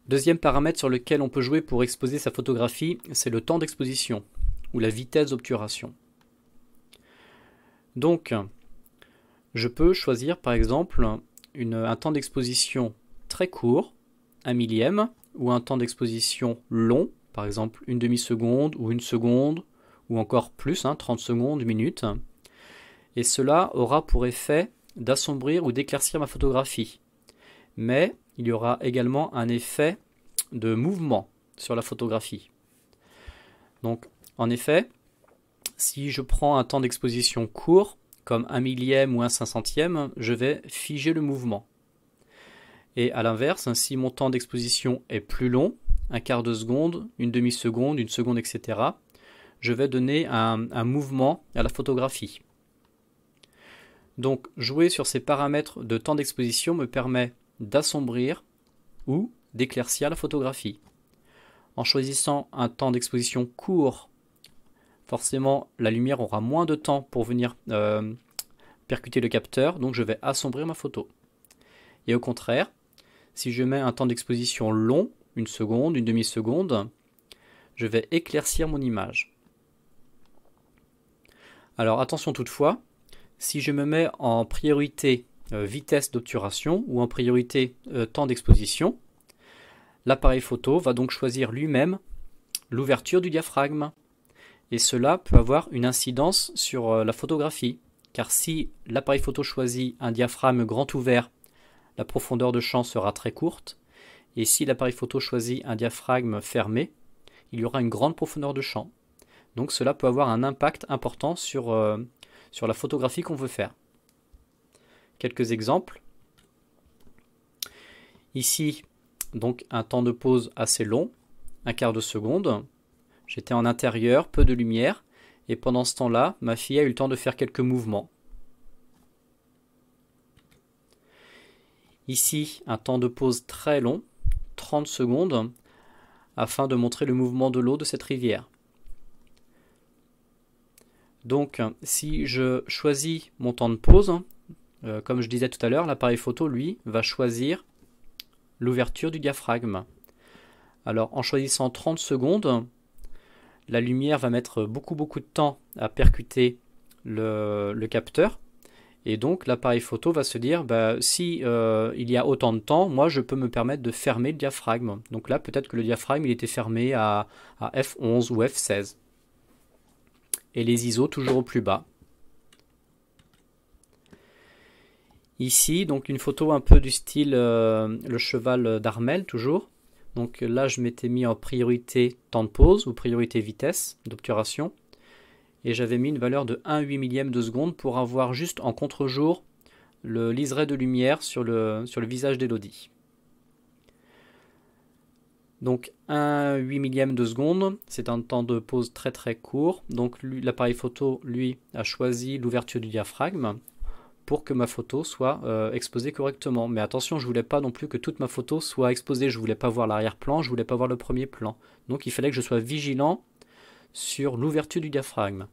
Deuxième paramètre sur lequel on peut jouer pour exposer sa photographie, c'est le temps d'exposition ou la vitesse d'obturation. Donc, je peux choisir par exemple un temps d'exposition très court, 1/1000, ou un temps d'exposition long, par exemple une demi-seconde ou 1 seconde, ou encore plus, 30 secondes, 1 minute. Et cela aura pour effet d'assombrir ou d'éclaircir ma photographie. Mais il y aura également un effet de mouvement sur la photographie. Donc, en effet, si je prends un temps d'exposition court, comme 1/1000 ou 1/500, je vais figer le mouvement. Et à l'inverse, si mon temps d'exposition est plus long, 1/4 de seconde, une demi-seconde, 1 seconde, etc., je vais donner un mouvement à la photographie. Donc, jouer sur ces paramètres de temps d'exposition me permet d'assombrir ou d'éclaircir la photographie. En choisissant un temps d'exposition court, forcément la lumière aura moins de temps pour venir percuter le capteur, donc je vais assombrir ma photo. Et au contraire, si je mets un temps d'exposition long, 1 seconde, une demi-seconde, je vais éclaircir mon image. Alors attention toutefois, si je me mets en priorité vitesse d'obturation ou en priorité temps d'exposition, l'appareil photo va donc choisir lui-même l'ouverture du diaphragme. Et cela peut avoir une incidence sur la photographie. Car si l'appareil photo choisit un diaphragme grand ouvert, la profondeur de champ sera très courte. Et si l'appareil photo choisit un diaphragme fermé, il y aura une grande profondeur de champ. Donc cela peut avoir un impact important sur la photographie qu'on veut faire. Quelques exemples. Ici, donc un temps de pause assez long, 1/4 de seconde. J'étais en intérieur, peu de lumière, et pendant ce temps-là, ma fille a eu le temps de faire quelques mouvements. Ici, un temps de pause très long, 30 secondes, afin de montrer le mouvement de l'eau de cette rivière. Donc, si je choisis mon temps de pause, comme je disais tout à l'heure, l'appareil photo, lui, va choisir l'ouverture du diaphragme. Alors, en choisissant 30 secondes, la lumière va mettre beaucoup de temps à percuter le capteur. Et donc, l'appareil photo va se dire, si il y a autant de temps, moi, je peux me permettre de fermer le diaphragme. Donc là, peut-être que le diaphragme, il était fermé à f11 ou f16. Et les ISO toujours au plus bas. Ici, donc une photo un peu du style le cheval d'Armel, toujours. Donc là, je m'étais mis en priorité temps de pause ou priorité vitesse d'obturation. Et j'avais mis une valeur de 1/800 de seconde pour avoir juste en contre-jour le liseré de lumière sur le visage d'Elodie. Donc 1/800 de seconde, c'est un temps de pause très court. Donc l'appareil photo, lui, a choisi l'ouverture du diaphragme pour que ma photo soit exposée correctement. Mais attention, je ne voulais pas non plus que toute ma photo soit exposée. Je ne voulais pas voir l'arrière-plan, je ne voulais pas voir le premier plan. Donc il fallait que je sois vigilant sur l'ouverture du diaphragme.